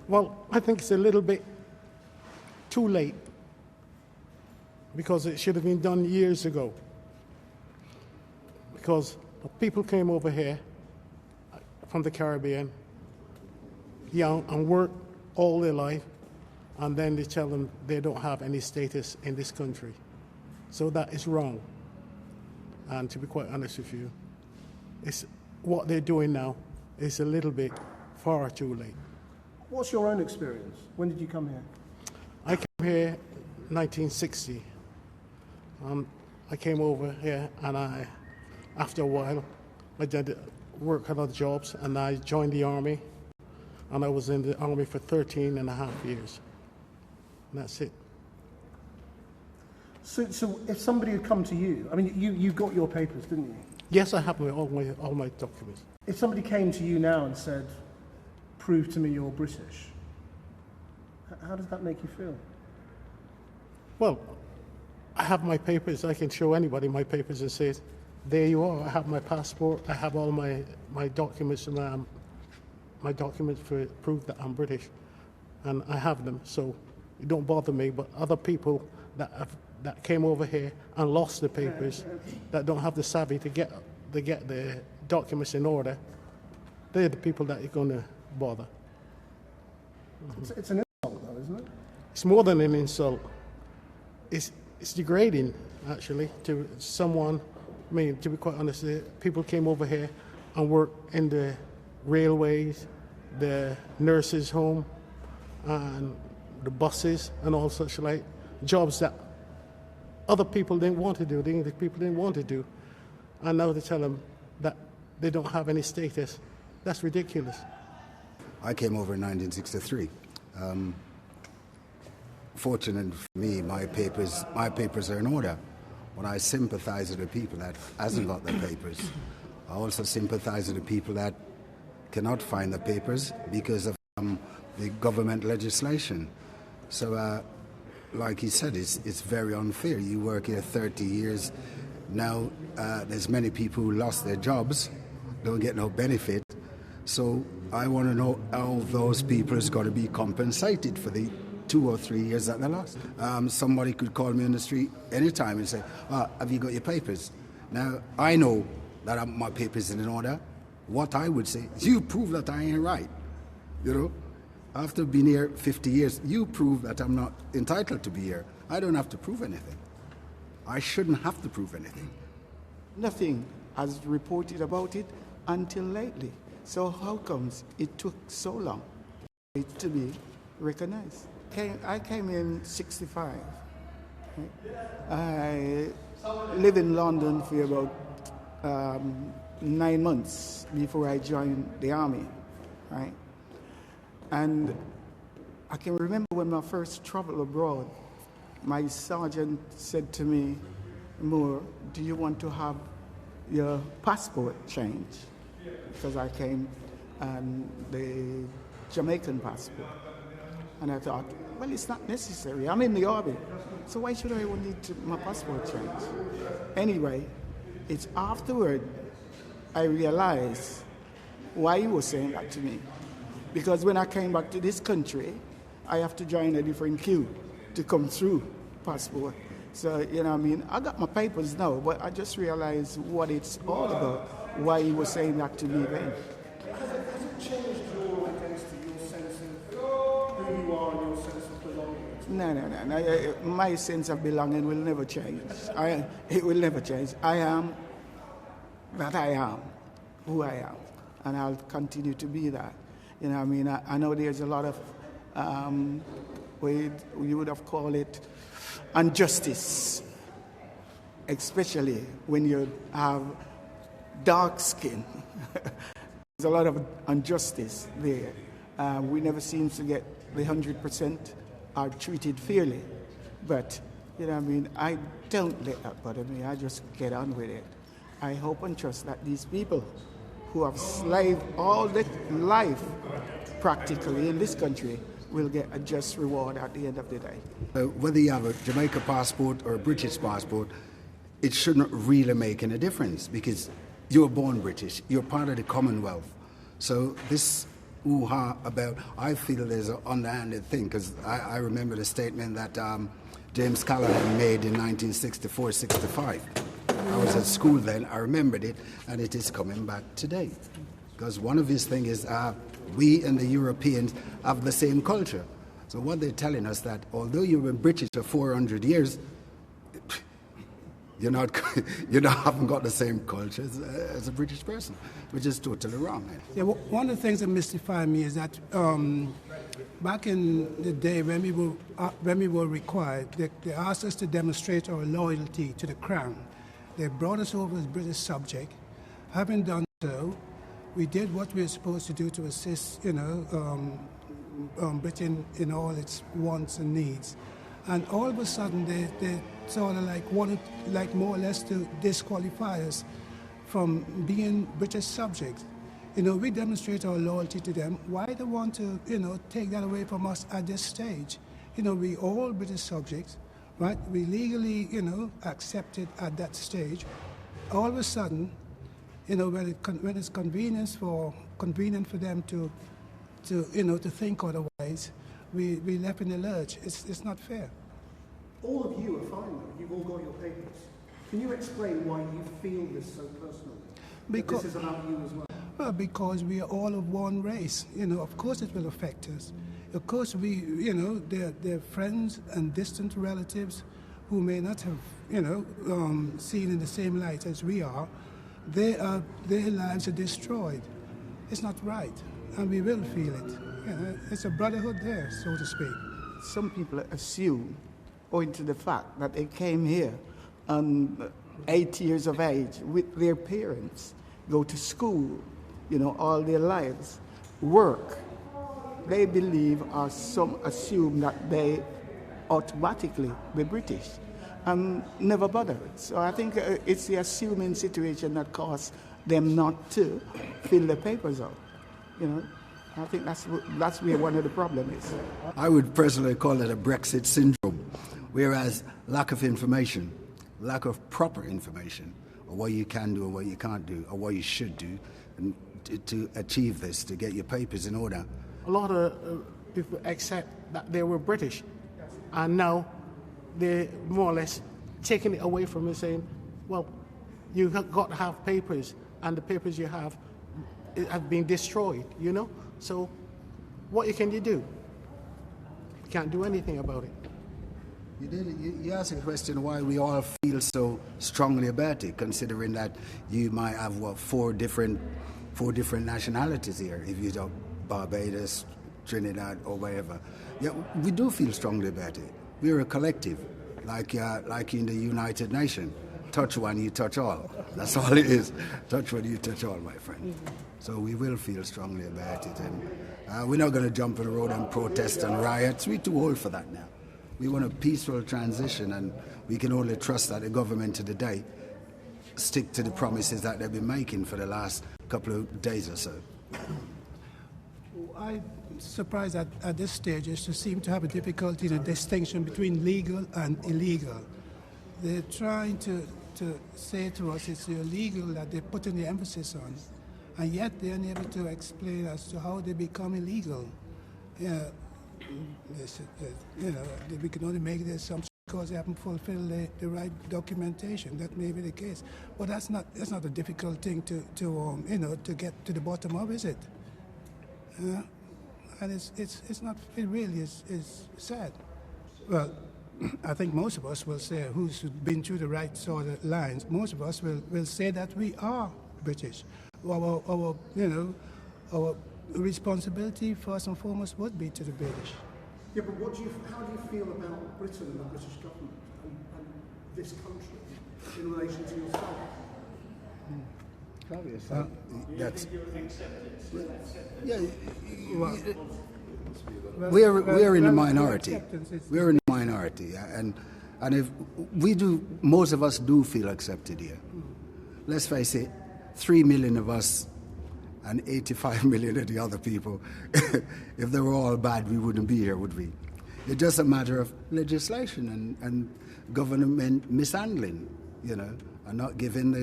Well, I think it's a little bit too late because it should have been done years ago. Because people came over here from the Caribbean, young, and worked all their life, and then they tell them they don't have any status in this country. So that is wrong. And to be quite honest with you, it's what they're doing now is a little bit far too late. What's your own experience? When did you come here? I came here in 1960. I came over here, and after a while, I did work at other jobs, and I joined the army, and I was in the army for 13 and a half years. And that's it. So if somebody had come to you, I mean, you got your papers, didn't you? Yes, I have all my documents. If somebody came to you now and said, prove to me you're British, how does that make you feel? Well, I have my papers. I can show anybody my papers and say, there you are. I have my passport. I have all my documents, and my documents for proof that I'm British, and I have them. So it don't bother me. But other people that came over here and lost the papers, that don't have the savvy to get the documents in order, they're the people that are going to bother. It's an insult, though, isn't it? It's more than an insult. It's degrading, actually, to someone. I mean, to be quite honest, people came over here and worked in the railways, the nurses' home, and the buses, and all such like jobs that other people didn't want to do, the English people didn't want to do. And now they tell them that they don't have any status. That's ridiculous. I came over in 1963. Fortunate for me, my papers are in order. When I sympathize with the people that hasn't got their papers, I also sympathize with the people that cannot find the papers because of the government legislation. So, like he said, it's very unfair. You work here 30 years. Now, there's many people who lost their jobs, don't get no benefit. So I want to know how those people is going to be compensated for the 2 or 3 years that they lost. Somebody could call me on the street anytime and say, have you got your papers? Now, I know that my papers are in order. What I would say is, you prove that I ain't right. You know, after being here 50 years, you prove that I'm not entitled to be here. I don't have to prove anything. I shouldn't have to prove anything. Nothing has reported about it until lately. So how comes it took so long for it to be recognized? I came in 65. I lived in London for about 9 months before I joined the army, right? And I can remember when my first travel abroad, my sergeant said to me, Moore, do you want to have your passport changed? Because I came on the Jamaican passport. And I thought, well, it's not necessary. I'm in the army. So why should I need my passport changed? Anyway, it's afterward I realized why he was saying that to me. Because when I came back to this country, I have to join a different queue to come through passport. So, you know what I mean? I got my papers now, but I just realized what it's all about, why he was saying that to me then. Has it changed your identity, your sense of who you are and your sense of belonging? No. My sense of belonging will never change. It will never change. I am that I am, who I am, and I'll continue to be that. You know what I mean? I know there's a lot of, you would have called it injustice, especially when you have dark skin. There's a lot of injustice there. We never seem to get the 100% are treated fairly. But, you know what I mean, I don't let that bother me. I just get on with it. I hope and trust that these people who have slaved all their life practically in this country will get a just reward at the end of the day. Whether you have a Jamaica passport or a British passport, it shouldn't really make any difference because you were born British. You're part of the Commonwealth. So this hoo-ha about. I feel there's an underhanded thing, because I remember the statement that James Callaghan made in 1964-65. I was at school then, I remembered it, and it is coming back today. Because one of his things is we and the Europeans have the same culture. So what they're telling us that although you've been British for 400 years, you haven't got the same culture as a British person, which is totally wrong. Yeah, one of the things that mystify me is that back in the day when we were required, they asked us to demonstrate our loyalty to the Crown. They brought us over as British subject. Having done so, we did what we were supposed to do to assist, Britain in all its wants and needs. And all of a sudden, they sort of wanted, more or less to disqualify us from being British subjects. We demonstrate our loyalty to them. Why they want to, take that away from us at this stage? We all British subjects, right? We legally, accepted at that stage. All of a sudden, when it's convenient for them to think otherwise, we left in the lurch. It's not fair. All of you are fine though. You've all got your papers. Can you explain why you feel this so personally? Because this is about you as well. Well, because we are all of one race. Of course it will affect us. Of course they're friends and distant relatives who may not have, seen in the same light as we are. Their lives are destroyed. It's not right, and we will feel it. It's a brotherhood there, so to speak. Some people assume, owing to the fact that they came here 8 years of age with their parents, go to school, all their lives, work. They believe, or some assume, that they automatically be British and never bother. So I think it's the assuming situation that causes them not to fill the papers out. I think that's where one of the problems is. I would personally call it a Brexit syndrome, whereas lack of information, lack of proper information, or what you can do or what you can't do, or what you should do, and to achieve this, to get your papers in order. A lot of people accept that they were British, and now they're more or less taking it away from us, saying, well, you've got to have papers, and the papers you have been destroyed, So what can you do? You can't do anything about it. You asked a question why we all feel so strongly about it, considering that you might have, four different nationalities here, if you don't Barbados, Trinidad, or wherever. Yeah, we do feel strongly about it. We're a collective, like in the United Nations. Touch one, you touch all. That's all it is. Touch one, you touch all, my friend. So we will feel strongly about it. And we're not going to jump on the road and protest and riots. We're too old for that now. We want a peaceful transition, and we can only trust that the government of the day stick to the promises that they've been making for the last couple of days or so. I'm surprised at this stage is to seem to have a difficulty in the distinction between legal and illegal. They're trying to say to us it's illegal that they're putting the emphasis on, and yet they're unable to explain as to how they become illegal. We can only make the assumption because they haven't fulfilled the right documentation. That may be the case, but that's not a difficult thing to get to the bottom of, is it? And it's not. It really is sad. Well, I think most of us will say, who's been through the right sort of lines, most of us will say that we are British. Our responsibility first and foremost would be to the British. Yeah, but how do you feel about Britain and the British government and this country in relation to yourself? We're in the minority. We're in the minority, and if we do, most of us do feel accepted here. Let's face it, 3 million of us and 85 million of the other people, if they were all bad, we wouldn't be here, would we? It's just a matter of legislation and government mishandling, and not giving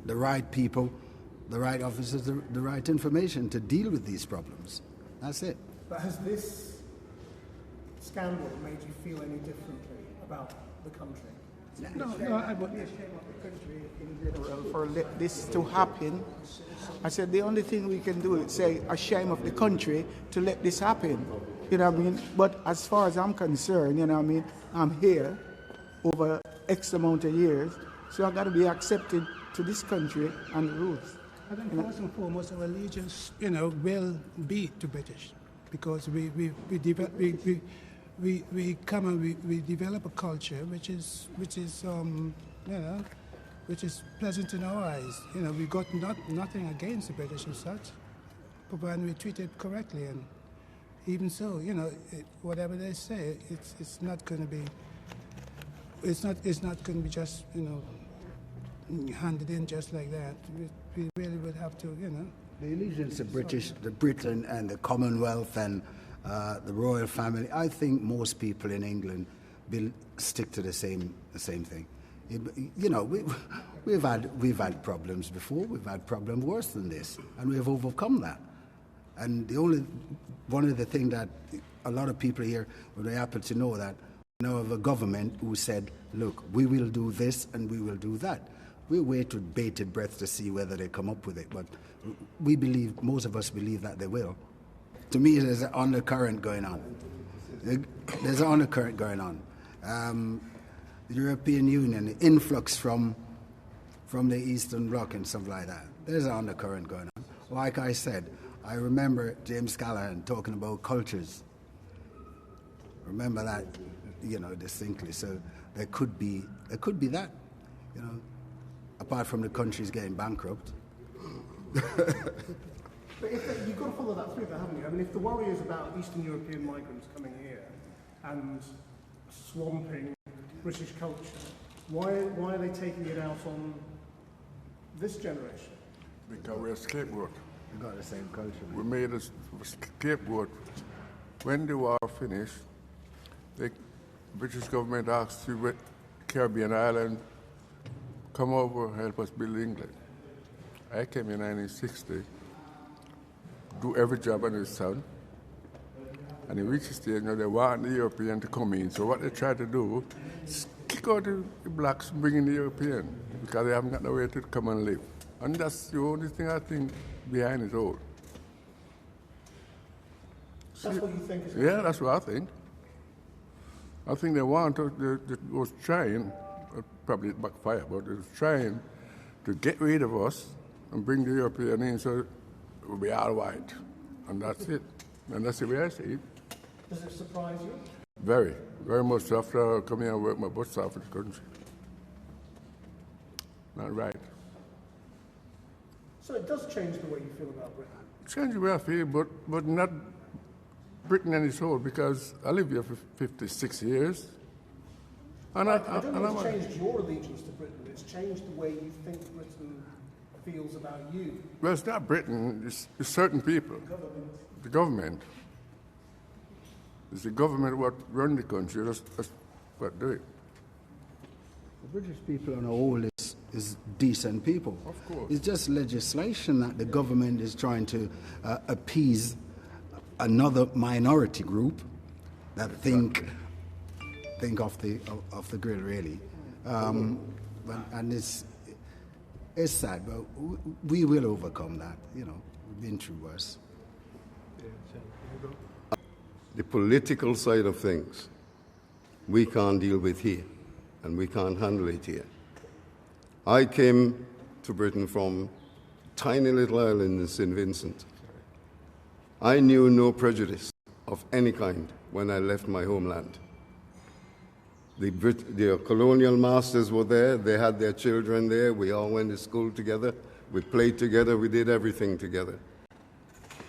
the right people the right officers the right information to deal with these problems. That's it. But has this scandal made you feel any differently about the country? No, I would. For this to happen, I said the only thing we can do is say a shame of the country to let this happen. You know what I mean? But as far as I'm concerned, you know what I mean, I'm here over X amount of years, so I got to be accepted to this country and the rules. I think first and foremost, our allegiance, will be to British, because we come and we develop a culture which is pleasant in our eyes. We got nothing against the British as such, provided we treat it correctly. And even so, whatever they say, it's not going to be. It's not going to be just handed in just like that. We really would have to, The allegiance to Britain and the Commonwealth and the royal family. I think most people in England will stick to the same thing. We've had problems before. We've had problems worse than this, and we have overcome that. And one of the things that a lot of people here would happen to know that we now have a government who said, "Look, we will do this and we will do that." We wait with bated breath to see whether they come up with it, but most of us believe that they will. To me, there's an undercurrent going on. There's an undercurrent going on. The European Union, the influx from the Eastern Bloc and stuff like that. There's an undercurrent going on. Like I said, I remember James Callaghan talking about cultures. Remember that, distinctly. So there could be that, apart from the countries getting bankrupt. But you've got to follow that through, haven't you? I mean, if the worry is about Eastern European migrants coming here and swamping British culture, why are they taking it out on this generation? Because we're a scapegoat. We've got the same culture. We made a scapegoat. When the war finished, the British government asked the Caribbean island, come over, help us build England. I came in 1960, do every job under the sun, and in reached the stage, they want the European to come in. So what they try to do is kick out the blacks and bring in the European, because they haven't got nowhere to come and live. And that's the only thing I think behind it all. That's what you think is Yeah, that's what I think. I think they was trying, probably it backfired, but they was trying to get rid of us and bring the European in so we'll be all white. And that's it. And that's the way I see it. Does it surprise you? Very, very much after coming here and work my butts off in the country. Not right. So it does change the way you feel about Britain? Change the way I feel, but not Britain and its whole, because I live here for 56 years. And I don't know if it's changed your allegiance to Britain, it's changed the way you think Britain feels about you. Well, it's not Britain, it's certain people. The government. It's the government what run the country, that's what do it. The British people on a whole is decent people. Of course. It's just legislation that the government is trying to appease another minority group that think off the grill, really. And it's sad, but we will overcome that. We've been through worse. The political side of things, we can't deal with here, and we can't handle it here. I came to Britain from a tiny little island in St. Vincent. I knew no prejudice of any kind when I left my homeland. The colonial masters were there, they had their children there, we all went to school together, we played together, we did everything together.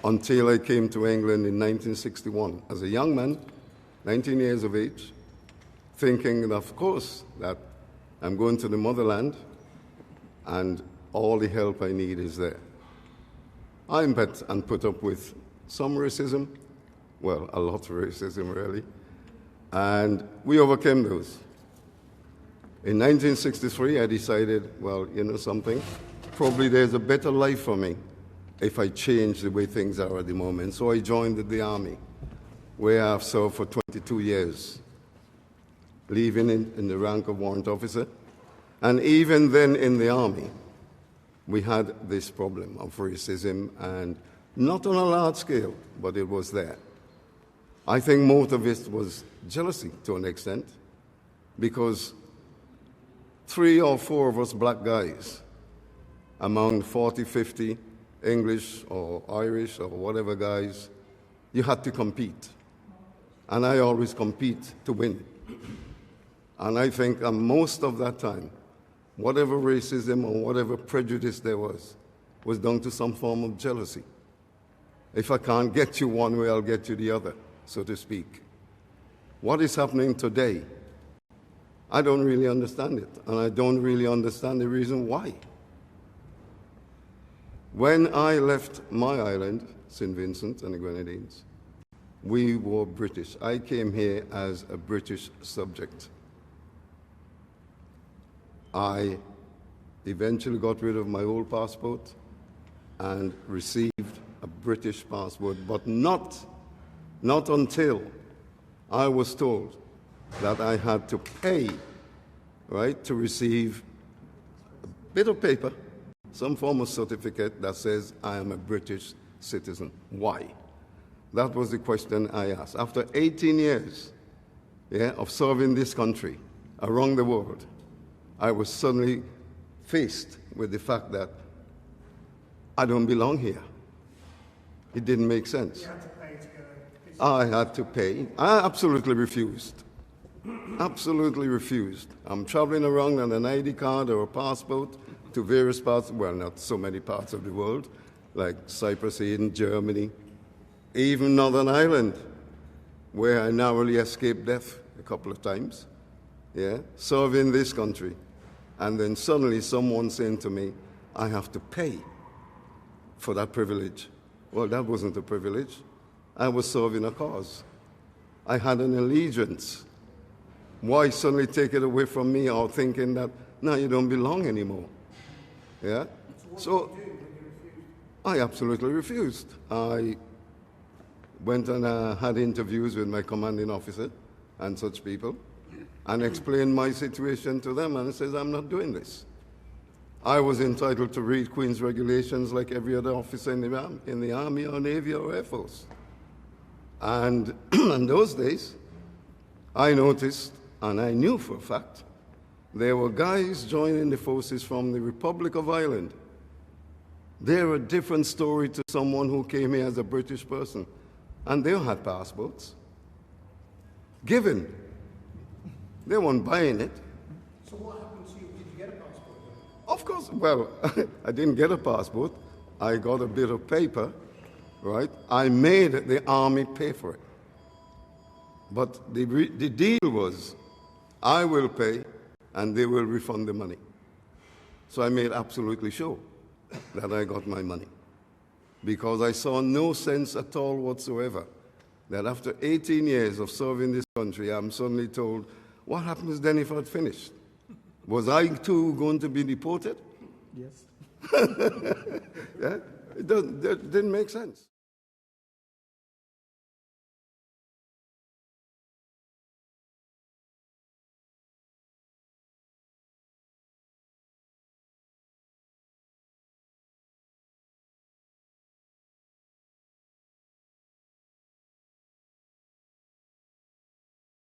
Until I came to England in 1961 as a young man, 19 years of age, thinking, of course, that I'm going to the motherland and all the help I need is there. I met and put up with some racism, well, a lot of racism, really, and we overcame those. In 1963, I decided, well, you know something, probably there's a better life for me if I change the way things are at the moment. So I joined the Army, where I've served for 22 years, leaving in the rank of warrant officer. And even then in the Army, we had this problem of racism, and not on a large scale, but it was there. I think most of it was jealousy to an extent, because 3 or 4 of us black guys, among 40, 50 English or Irish or whatever guys, you had to compete. And I always compete to win. And I think most of that time, whatever racism or whatever prejudice there was down to some form of jealousy. If I can't get you one way, I'll get you the other, so to speak. What is happening today, I don't really understand it, and I don't really understand the reason why. When I left my island, St. Vincent and the Grenadines, we were British. I came here as a British subject. I eventually got rid of my old passport and received a British passport, but not until I was told that I had to pay, right, to receive a bit of paper, some form of certificate that says I am a British citizen. Why? That was the question I asked. After 18 years of serving this country around the world, I was suddenly faced with the fact that I don't belong here. It didn't make sense. You had to pay to get I had to pay. I absolutely refused. Absolutely refused. I'm traveling around on an ID card or a passport to various parts, well, not so many parts of the world, like Cyprus, Eden, Germany, even Northern Ireland, where I narrowly escaped death a couple of times, serving this country. And then suddenly someone saying to me, I have to pay for that privilege. Well, that wasn't a privilege. I was serving a cause. I had an allegiance. Why suddenly take it away from me, or thinking that, no, you don't belong anymore? Yeah? So I absolutely refused. I went and had interviews with my commanding officer and such people, and explained my situation to them, and he says, I'm not doing this. I was entitled to read Queen's regulations like every other officer in the Army or Navy or Air Force. And in those days, I noticed, and I knew for a fact, there were guys joining the forces from the Republic of Ireland. They're a different story to someone who came here as a British person, and they had passports. Given. They weren't buying it. So what happened to you? Did you get a passport? Of course. Well, I didn't get a passport. I got a bit of paper, right? I made the Army pay for it. But the deal was, I will pay, and they will refund the money. So I made absolutely sure that I got my money, because I saw no sense at all whatsoever that after 18 years of serving this country, I'm suddenly told, what happens then if I'd finished? Was I too going to be deported? Yes. Yeah? It didn't make sense.